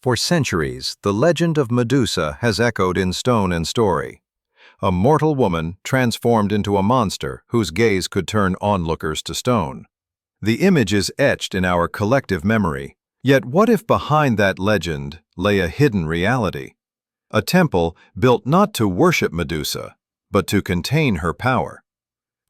For centuries, the legend of Medusa has echoed in stone and story. A mortal woman transformed into a monster whose gaze could turn onlookers to stone. The image is etched in our collective memory. Yet what if behind that legend lay a hidden reality? A temple built not to worship Medusa, but to contain her power.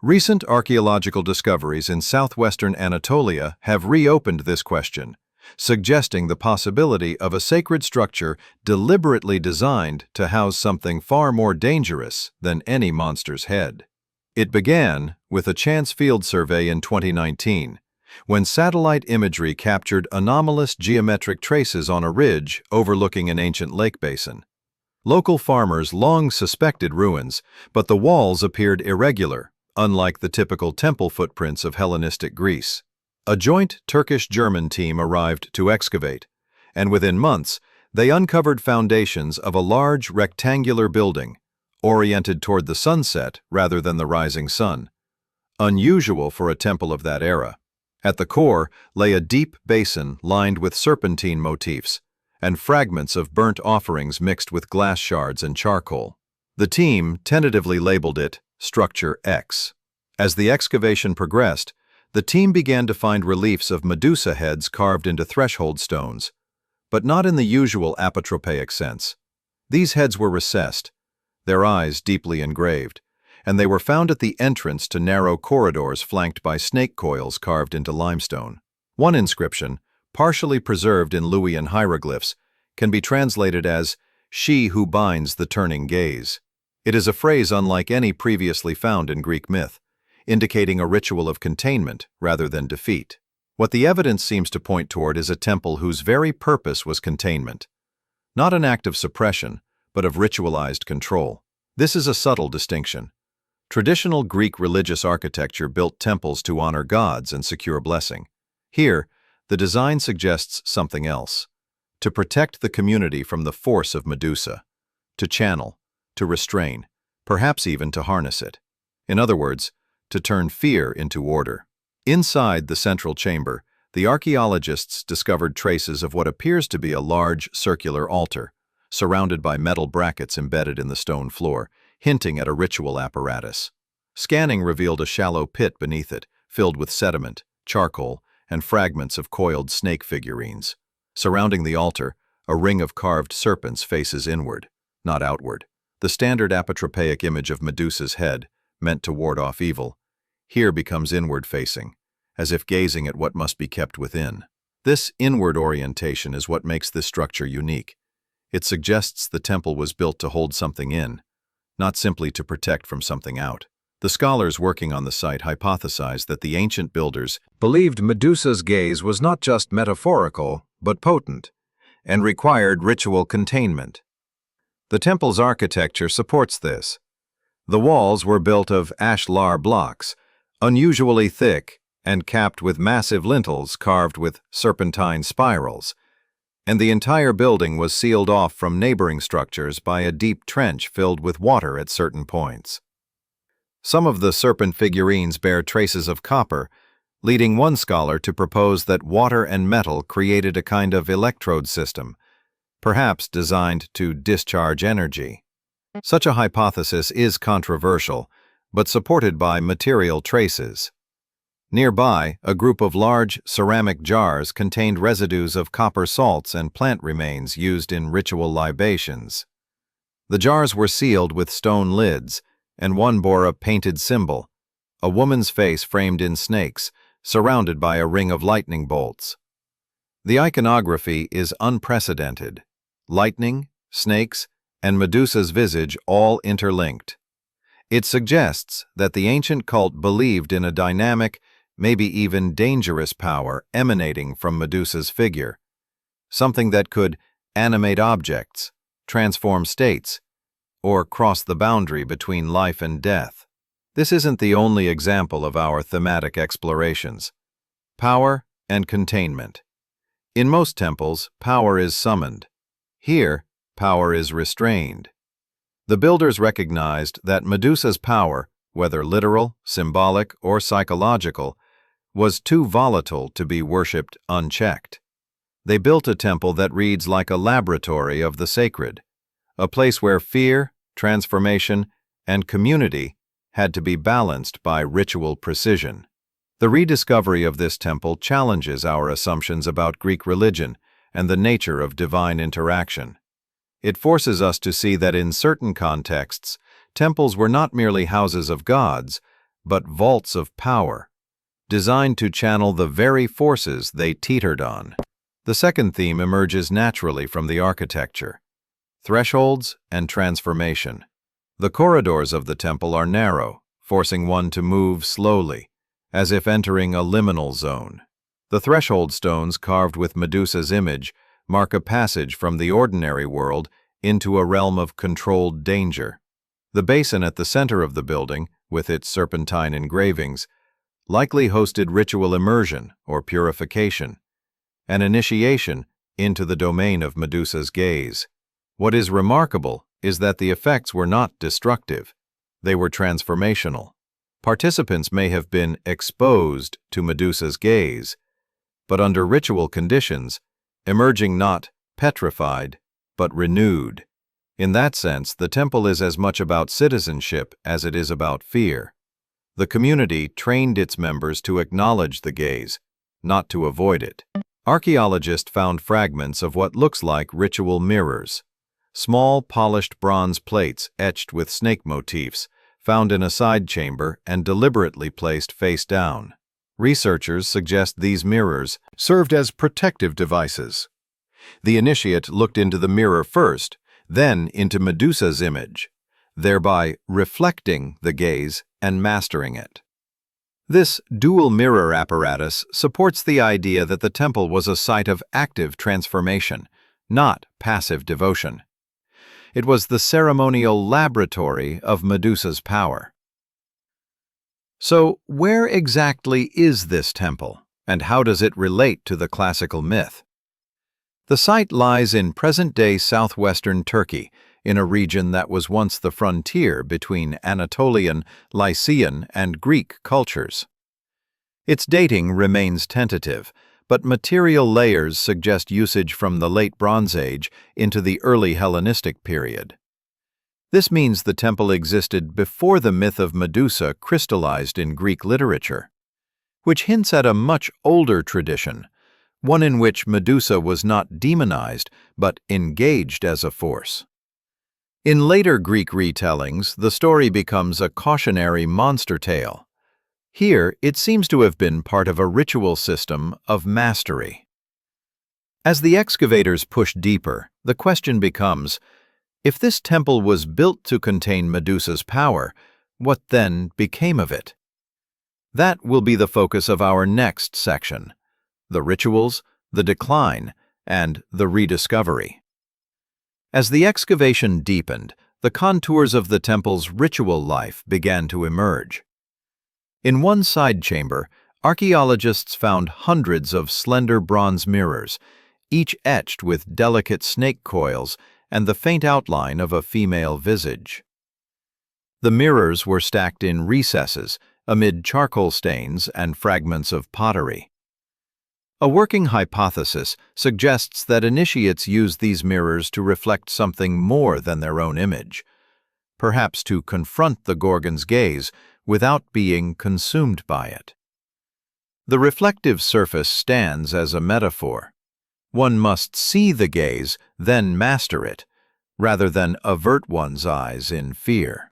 Recent archaeological discoveries in southwestern Anatolia have reopened this question, suggesting the possibility of a sacred structure deliberately designed to house something far more dangerous than any monster's head. It began with a chance field survey in 2019, when satellite imagery captured anomalous geometric traces on a ridge overlooking an ancient lake basin. Local farmers long suspected ruins, but the walls appeared irregular, unlike the typical temple footprints of Hellenistic Greece. A joint Turkish-German team arrived to excavate, and within months, they uncovered foundations of a large rectangular building, oriented toward the sunset rather than the rising sun. Unusual for a temple of that era. At the core lay a deep basin lined with serpentine motifs, and fragments of burnt offerings mixed with glass shards and charcoal. The team tentatively labeled it Structure X. As the excavation progressed, the team began to find reliefs of Medusa heads carved into threshold stones, but not in the usual apotropaic sense. These heads were recessed, their eyes deeply engraved, and they were found at the entrance to narrow corridors flanked by snake coils carved into limestone. One inscription, partially preserved in Luwian hieroglyphs, can be translated as, "She who binds the turning gaze." It is a phrase unlike any previously found in Greek myth, indicating a ritual of containment rather than defeat. What the evidence seems to point toward is a temple whose very purpose was containment. Not an act of suppression, but of ritualized control. This is a subtle distinction. Traditional Greek religious architecture built temples to honor gods and secure blessing. Here, the design suggests something else: to protect the community from the force of Medusa, to channel, to restrain, perhaps even to harness it. In other words, to turn fear into order. Inside the central chamber, the archaeologists discovered traces of what appears to be a large circular altar, surrounded by metal brackets embedded in the stone floor, hinting at a ritual apparatus. Scanning revealed a shallow pit beneath it, filled with sediment, charcoal, and fragments of coiled snake figurines. Surrounding the altar, a ring of carved serpents faces inward, not outward. The standard apotropaic image of Medusa's head, meant to ward off evil, here becomes inward-facing, as if gazing at what must be kept within. This inward orientation is what makes this structure unique. It suggests the temple was built to hold something in, not simply to protect from something out. The scholars working on the site hypothesized that the ancient builders believed Medusa's gaze was not just metaphorical, but potent, and required ritual containment. The temple's architecture supports this. The walls were built of ashlar blocks, unusually thick and capped with massive lintels carved with serpentine spirals, and the entire building was sealed off from neighboring structures by a deep trench filled with water at certain points. Some of the serpent figurines bear traces of copper, leading one scholar to propose that water and metal created a kind of electrode system, perhaps designed to discharge energy. Such a hypothesis is controversial, but supported by material traces. Nearby, a group of large ceramic jars contained residues of copper salts and plant remains used in ritual libations. The jars were sealed with stone lids, and one bore a painted symbol, a woman's face framed in snakes, surrounded by a ring of lightning bolts. The iconography is unprecedented: lightning, snakes, and Medusa's visage all interlinked. It suggests that the ancient cult believed in a dynamic, maybe even dangerous power emanating from Medusa's figure, something that could animate objects, transform states, or cross the boundary between life and death. This isn't the only example of our thematic explorations. Power and containment. In most temples, power is summoned. Here, power is restrained. The builders recognized that Medusa's power, whether literal, symbolic, or psychological, was too volatile to be worshipped unchecked. They built a temple that reads like a laboratory of the sacred, a place where fear, transformation, and community had to be balanced by ritual precision. The rediscovery of this temple challenges our assumptions about Greek religion and the nature of divine interaction. It forces us to see that in certain contexts, temples were not merely houses of gods, but vaults of power, designed to channel the very forces they teetered on. The second theme emerges naturally from the architecture: thresholds and transformation. The corridors of the temple are narrow, forcing one to move slowly, as if entering a liminal zone. The threshold stones carved with Medusa's image mark a passage from the ordinary world into a realm of controlled danger. The basin at the center of the building, with its serpentine engravings, likely hosted ritual immersion or purification, an initiation into the domain of Medusa's gaze. What is remarkable is that the effects were not destructive. They were transformational. Participants may have been exposed to Medusa's gaze, but under ritual conditions, emerging not petrified, but renewed. In that sense, the temple is as much about citizenship as it is about fear. The community trained its members to acknowledge the gaze, not to avoid it. Archaeologists found fragments of what looks like ritual mirrors, small polished bronze plates etched with snake motifs, found in a side chamber and deliberately placed face down. Researchers suggest these mirrors served as protective devices. The initiate looked into the mirror first, then into Medusa's image, thereby reflecting the gaze and mastering it. This dual mirror apparatus supports the idea that the temple was a site of active transformation, not passive devotion. It was the ceremonial laboratory of Medusa's power. So, where exactly is this temple, and how does it relate to the classical myth? The site lies in present-day southwestern Turkey, in a region that was once the frontier between Anatolian, Lycian, and Greek cultures. Its dating remains tentative, but material layers suggest usage from the Late Bronze Age into the early Hellenistic period. This means the temple existed before the myth of Medusa crystallized in Greek literature, which hints at a much older tradition, one in which Medusa was not demonized but engaged as a force. In later Greek retellings, the story becomes a cautionary monster tale. Here, it seems to have been part of a ritual system of mastery. As the excavators push deeper, the question becomes, if this temple was built to contain Medusa's power, what then became of it? That will be the focus of our next section: the rituals, the decline, and the rediscovery. As the excavation deepened, the contours of the temple's ritual life began to emerge. In one side chamber, archaeologists found hundreds of slender bronze mirrors, each etched with delicate snake coils and the faint outline of a female visage. The mirrors were stacked in recesses, amid charcoal stains and fragments of pottery. A working hypothesis suggests that initiates used these mirrors to reflect something more than their own image, perhaps to confront the Gorgon's gaze without being consumed by it. The reflective surface stands as a metaphor. One must see the gaze, then master it, rather than avert one's eyes in fear.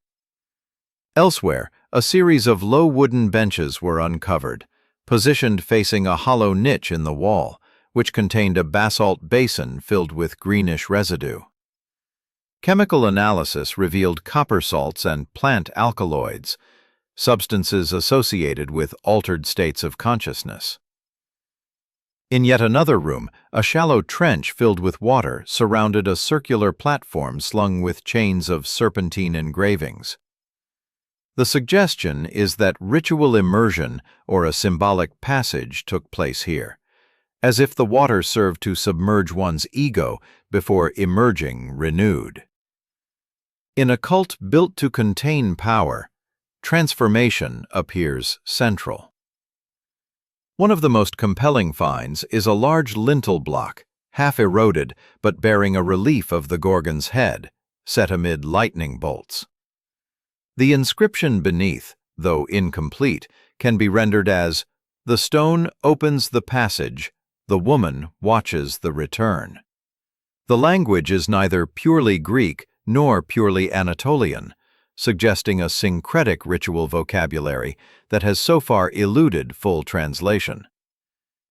Elsewhere, a series of low wooden benches were uncovered, positioned facing a hollow niche in the wall, which contained a basalt basin filled with greenish residue. Chemical analysis revealed copper salts and plant alkaloids, substances associated with altered states of consciousness. In yet another room, a shallow trench filled with water surrounded a circular platform slung with chains of serpentine engravings. The suggestion is that ritual immersion or a symbolic passage took place here, as if the water served to submerge one's ego before emerging renewed. In a cult built to contain power, transformation appears central. One of the most compelling finds is a large lintel block, half eroded but bearing a relief of the Gorgon's head, set amid lightning bolts. The inscription beneath, though incomplete, can be rendered as, "The stone opens the passage, the woman watches the return." The language is neither purely Greek nor purely Anatolian, suggesting a syncretic ritual vocabulary that has so far eluded full translation.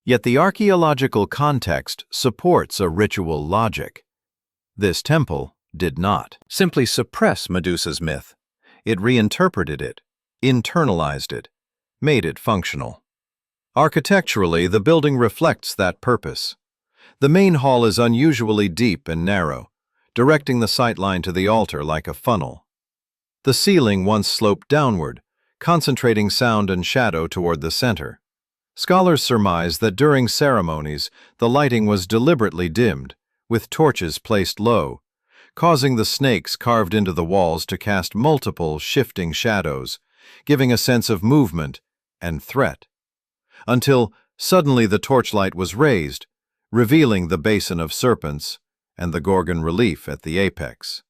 Yet the archaeological context supports a ritual logic. This temple did not simply suppress Medusa's myth. It reinterpreted it, internalized it, made it functional. Architecturally, the building reflects that purpose. The main hall is unusually deep and narrow, directing the sightline to the altar like a funnel. The ceiling once sloped downward, concentrating sound and shadow toward the center. Scholars surmise that during ceremonies, the lighting was deliberately dimmed, with torches placed low, causing the snakes carved into the walls to cast multiple shifting shadows, giving a sense of movement and threat. Until suddenly the torchlight was raised, revealing the basin of serpents and the Gorgon relief at the apex.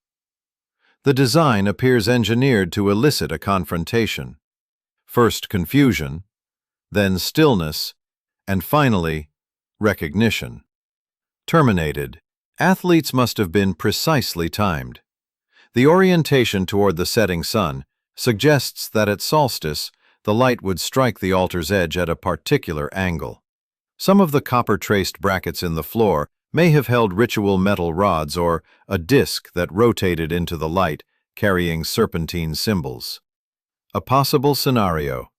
The design appears engineered to elicit a confrontation. First confusion, then stillness, and finally, recognition. Terminated, athletes must have been precisely timed. The orientation toward the setting sun suggests that at solstice, the light would strike the altar's edge at a particular angle. Some of the copper-traced brackets in the floor may have held ritual metal rods or a disc that rotated into the light, carrying serpentine symbols. A possible scenario: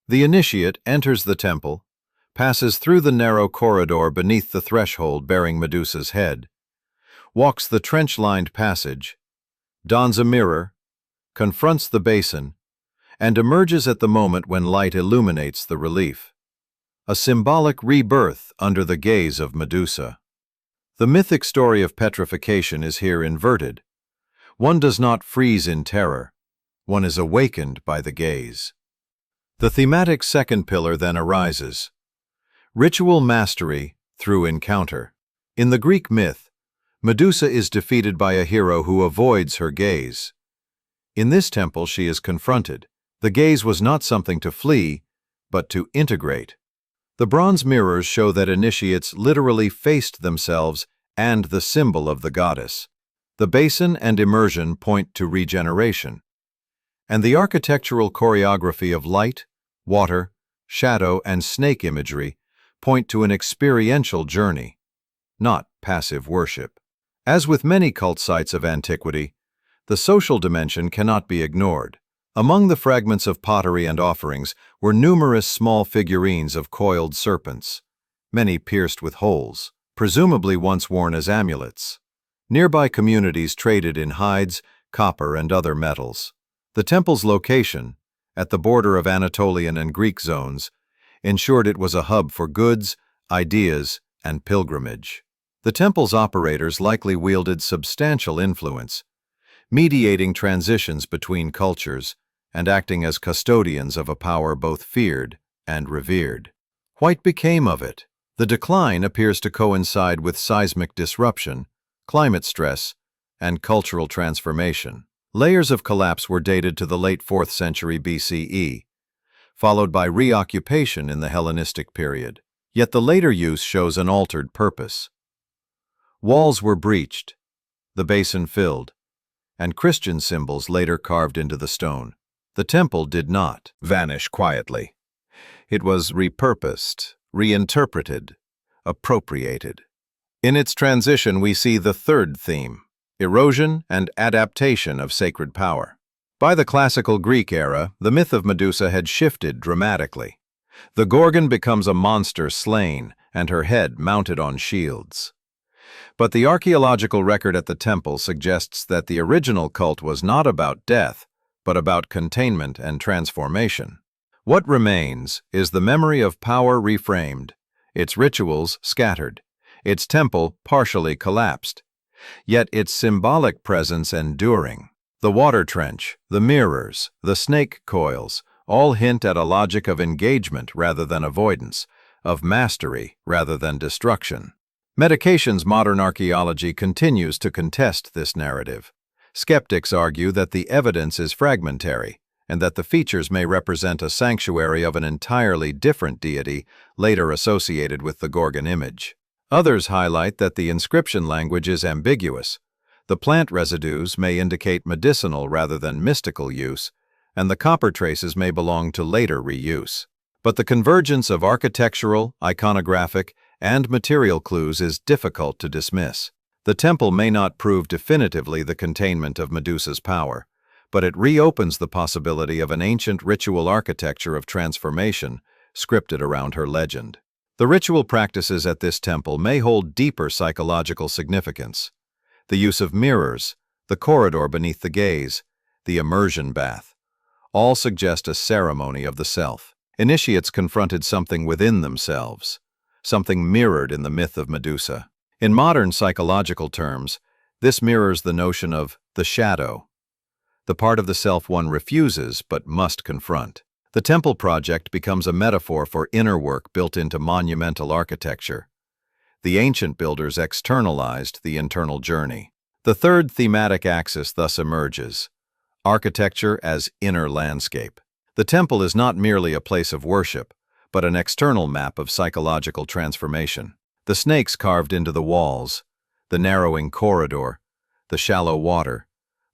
the initiate enters the temple, passes through the narrow corridor beneath the threshold bearing Medusa's head, walks the trench-lined passage, dons a mirror, confronts the basin, and emerges at the moment when light illuminates the relief. A symbolic rebirth under the gaze of Medusa. The mythic story of petrification is here inverted. One does not freeze in terror. One is awakened by the gaze. The thematic second pillar then arises. Ritual mastery through encounter. In the Greek myth, Medusa is defeated by a hero who avoids her gaze. In this temple she is confronted. The gaze was not something to flee, but to integrate. The bronze mirrors show that initiates literally faced themselves and the symbol of the goddess. The basin and immersion point to regeneration. And the architectural choreography of light, water, shadow, and snake imagery point to an experiential journey, not passive worship. As with many cult sites of antiquity, the social dimension cannot be ignored. Among the fragments of pottery and offerings were numerous small figurines of coiled serpents, many pierced with holes, presumably once worn as amulets. Nearby communities traded in hides, copper, and other metals. The temple's location, at the border of Anatolian and Greek zones, ensured it was a hub for goods, ideas, and pilgrimage. The temple's operators likely wielded substantial influence, mediating transitions between cultures and acting as custodians of a power both feared and revered. What became of it? The decline appears to coincide with seismic disruption, climate stress, and cultural transformation. Layers of collapse were dated to the late 4th century BCE, followed by reoccupation in the Hellenistic period. Yet the later use shows an altered purpose. Walls were breached, the basin filled, and Christian symbols later carved into the stone. The temple did not vanish quietly. It was repurposed, reinterpreted, appropriated. In its transition, we see the third theme: erosion and adaptation of sacred power. By the classical Greek era, the myth of Medusa had shifted dramatically. The Gorgon becomes a monster slain, and her head mounted on shields. But the archaeological record at the temple suggests that the original cult was not about death, but about containment and transformation. What remains is the memory of power reframed, its rituals scattered, its temple partially collapsed, yet its symbolic presence enduring. The water trench, the mirrors, the snake coils, all hint at a logic of engagement rather than avoidance, of mastery rather than destruction. Medication's modern archaeology continues to contest this narrative. Skeptics argue that the evidence is fragmentary, and that the features may represent a sanctuary of an entirely different deity later associated with the Gorgon image. Others highlight that the inscription language is ambiguous. The plant residues may indicate medicinal rather than mystical use, and the copper traces may belong to later reuse. But the convergence of architectural, iconographic, and material clues is difficult to dismiss. The temple may not prove definitively the containment of Medusa's power, but it reopens the possibility of an ancient ritual architecture of transformation scripted around her legend. The ritual practices at this temple may hold deeper psychological significance. The use of mirrors, the corridor beneath the gaze, the immersion bath, all suggest a ceremony of the self. Initiates confronted something within themselves, something mirrored in the myth of Medusa. In modern psychological terms, this mirrors the notion of the shadow, the part of the self one refuses but must confront. The temple project becomes a metaphor for inner work built into monumental architecture. The ancient builders externalized the internal journey. The third thematic axis thus emerges: architecture as inner landscape. The temple is not merely a place of worship, but an external map of psychological transformation. The snakes carved into the walls, the narrowing corridor, the shallow water,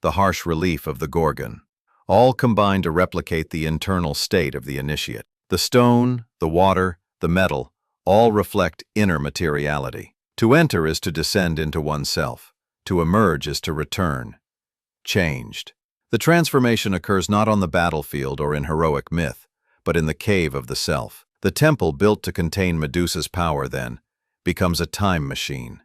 the harsh relief of the Gorgon, all combine to replicate the internal state of the initiate. The stone, the water, the metal, all reflect inner materiality. To enter is to descend into oneself. To emerge is to return, changed. The transformation occurs not on the battlefield or in heroic myth, but in the cave of the self. The temple built to contain Medusa's power, then, becomes a time machine.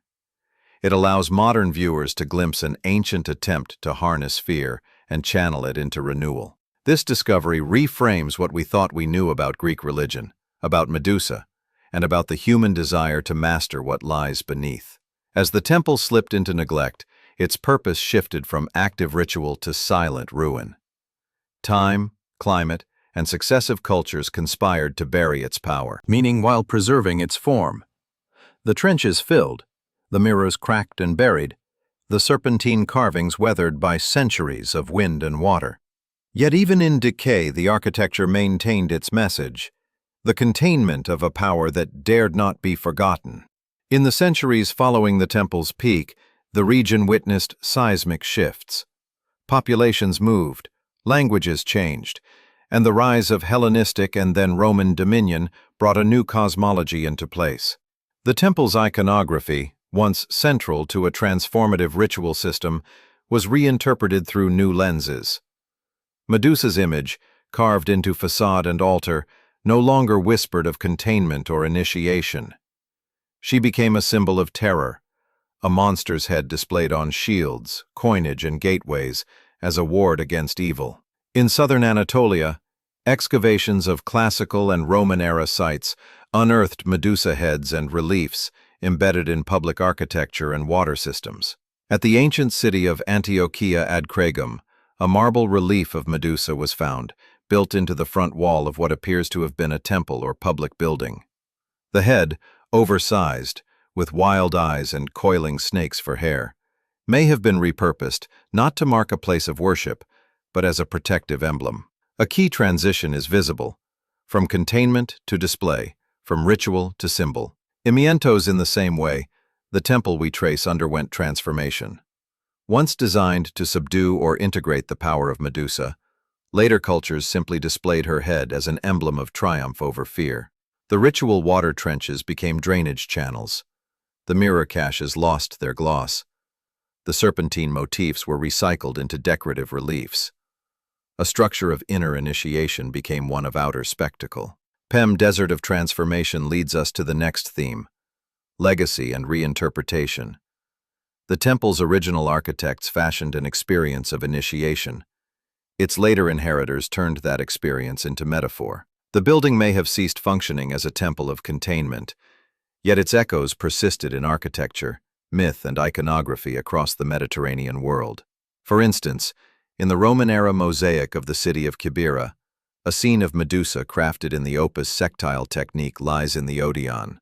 It allows modern viewers to glimpse an ancient attempt to harness fear and channel it into renewal. This discovery reframes what we thought we knew about Greek religion, about Medusa, and about the human desire to master what lies beneath. As the temple slipped into neglect, its purpose shifted from active ritual to silent ruin. Time, climate, and successive cultures conspired to bury its power, meaning while preserving its form. The trenches filled, the mirrors cracked and buried, the serpentine carvings weathered by centuries of wind and water. Yet even in decay, the architecture maintained its message, the containment of a power that dared not be forgotten. In the centuries following the temple's peak, the region witnessed seismic shifts. Populations moved, languages changed, and the rise of Hellenistic and then Roman dominion brought a new cosmology into place. The temple's iconography, once central to a transformative ritual system, was reinterpreted through new lenses. Medusa's image, carved into facade and altar, no longer whispered of containment or initiation. She became a symbol of terror, a monster's head displayed on shields, coinage, and gateways as a ward against evil. In southern Anatolia, excavations of classical and Roman-era sites unearthed Medusa heads and reliefs embedded in public architecture and water systems. At the ancient city of Antiochia ad Cregum, a marble relief of Medusa was found, built into the front wall of what appears to have been a temple or public building. The head, oversized, with wild eyes and coiling snakes for hair, may have been repurposed not to mark a place of worship, but as a protective emblem. A key transition is visible, from containment to display, from ritual to symbol. In Mientos, in the same way, the temple we trace underwent transformation. Once designed to subdue or integrate the power of Medusa, later cultures simply displayed her head as an emblem of triumph over fear. The ritual water trenches became drainage channels. The mirror caches lost their gloss. The serpentine motifs were recycled into decorative reliefs. A structure of inner initiation became one of outer spectacle. Pem Desert of Transformation leads us to the next theme: legacy and reinterpretation. The temple's original architects fashioned an experience of initiation. Its later inheritors turned that experience into metaphor. The building may have ceased functioning as a temple of containment, yet its echoes persisted in architecture, myth, and iconography across the Mediterranean world. For instance, in the Roman-era mosaic of the city of Kibera, A scene of Medusa crafted in the opus sectile technique lies in the Odeon.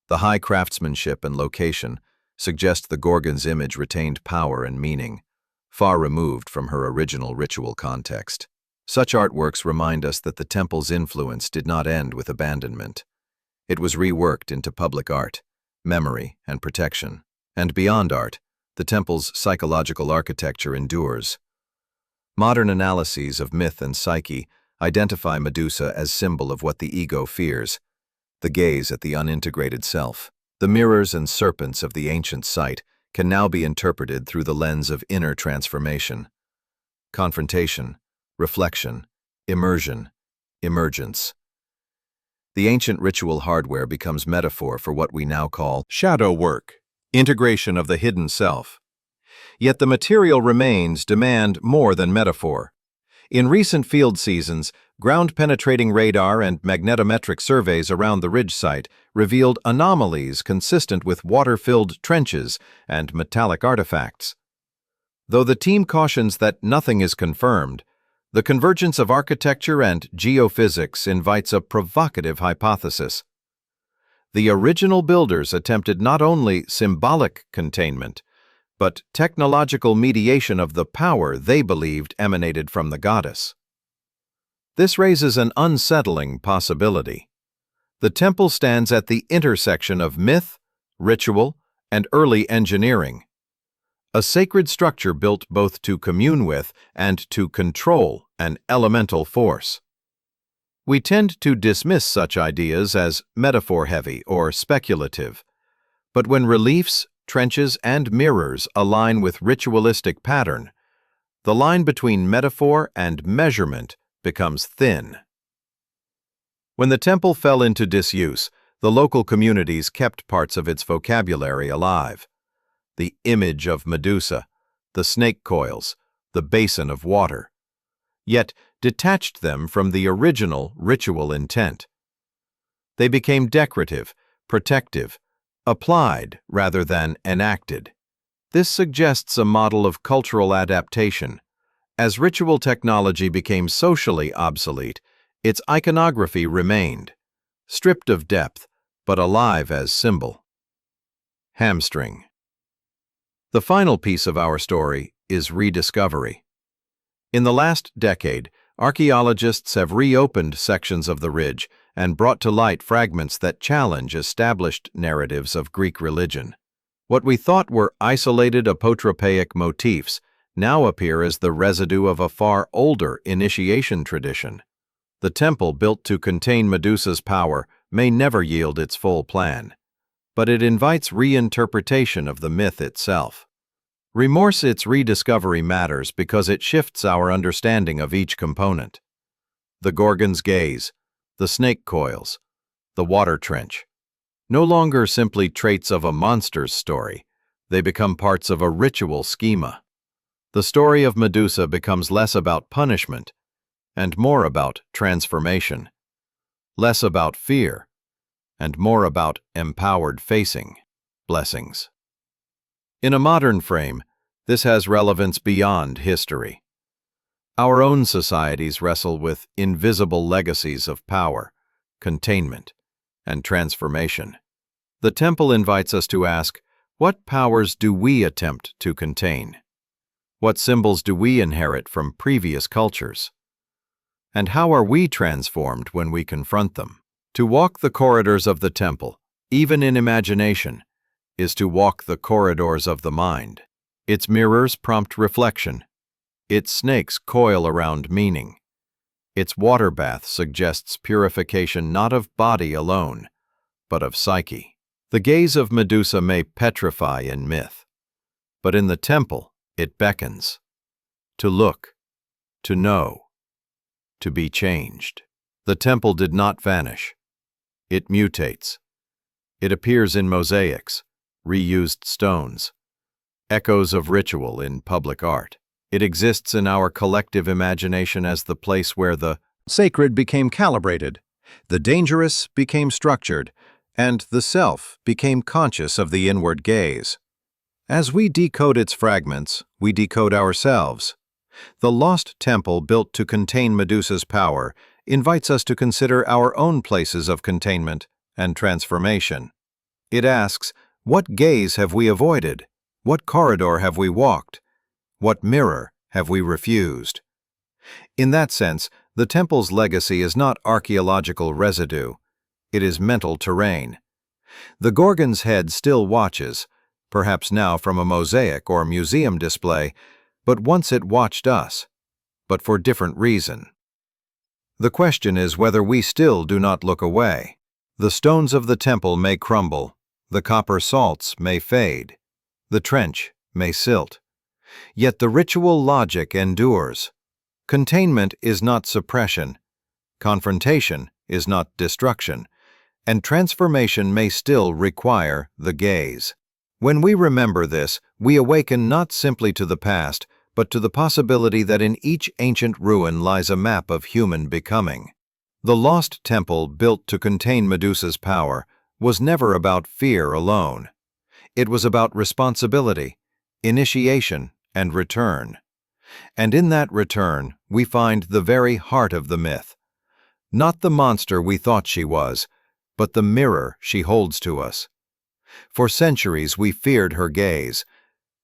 The high craftsmanship and location suggest the Gorgon's image retained power and meaning, far removed from her original ritual context. Such artworks remind us that the temple's influence did not end with abandonment. It was reworked into public art, memory, and protection. And beyond art, the temple's psychological architecture endures. Modern analyses of myth and psyche identify Medusa as symbol of what the ego fears, the gaze at the unintegrated self. The mirrors and serpents of the ancient site can now be interpreted through the lens of inner transformation. Confrontation, reflection, immersion, emergence. The ancient ritual hardware becomes metaphor for what we now call shadow work, integration of the hidden self. Yet the material remains demand more than metaphor. In recent field seasons, ground-penetrating radar and magnetometric surveys around the ridge site revealed anomalies consistent with water-filled trenches and metallic artifacts. Though the team cautions that nothing is confirmed, the convergence of architecture and geophysics invites a provocative hypothesis. The original builders attempted not only symbolic containment, but technological mediation of the power they believed emanated from the goddess. This raises an unsettling possibility. The temple stands at the intersection of myth, ritual, and early engineering. A sacred structure built both to commune with and to control an elemental force. We tend to dismiss such ideas as metaphor-heavy or speculative, but when reliefs, trenches, and mirrors align with ritualistic pattern, the line between metaphor and measurement becomes thin. When the temple fell into disuse, the local communities kept parts of its vocabulary alive. The image of Medusa, the snake coils, the basin of water, yet detached them from the original ritual intent. They became decorative, protective, applied rather than enacted. This suggests a model of cultural adaptation. As ritual technology became socially obsolete, its iconography remained, stripped of depth, but alive as symbol. Hamstring. The final piece of our story is rediscovery. In the last decade, archaeologists have reopened sections of the ridge and brought to light fragments that challenge established narratives of Greek religion. What we thought were isolated apotropaic motifs now appear as the residue of a far older initiation tradition. The temple built to contain Medusa's power may never yield its full plan, but it invites reinterpretation of the myth itself. Remorse its rediscovery matters because it shifts our understanding of each component. The Gorgon's gaze, the snake coils, the water trench. No longer simply traits of a monster's story, they become parts of a ritual schema. The story of Medusa becomes less about punishment and more about transformation, less about fear and more about empowered facing. Blessings. In a modern frame, this has relevance beyond history. Our own societies wrestle with invisible legacies of power, containment, and transformation. The temple invites us to ask, what powers do we attempt to contain? What symbols do we inherit from previous cultures? And how are we transformed when we confront them? To walk the corridors of the temple, even in imagination, is to walk the corridors of the mind. Its mirrors prompt reflection. Its snakes coil around meaning. Its water bath suggests purification not of body alone, but of psyche. The gaze of Medusa may petrify in myth, but in the temple it beckons. To look, to know, to be changed. The temple did not vanish. It mutates. It appears in mosaics, reused stones, echoes of ritual in public art. It exists in our collective imagination as the place where the sacred became calibrated, the dangerous became structured, and the self became conscious of the inward gaze. As we decode its fragments, we decode ourselves. The lost temple built to contain Medusa's power invites us to consider our own places of containment and transformation. It asks, what gaze have we avoided? What corridor have we walked? What mirror have we refused? In that sense, the temple's legacy is not archaeological residue. It is mental terrain. The Gorgon's head still watches, perhaps now from a mosaic or museum display, but once it watched us, but for different reason. The question is whether we still do not look away. The stones of the temple may crumble, the copper salts may fade, the trench may silt. Yet the ritual logic endures. Containment is not suppression, confrontation is not destruction, and transformation may still require the gaze. When we remember this, we awaken not simply to the past, but to the possibility that in each ancient ruin lies a map of human becoming. The lost temple built to contain Medusa's power was never about fear alone. It was about responsibility, initiation, and return. And in that return, we find the very heart of the myth. Not the monster we thought she was, but the mirror she holds to us. For centuries we feared her gaze.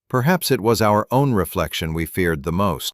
Perhaps it was our own reflection we feared the most.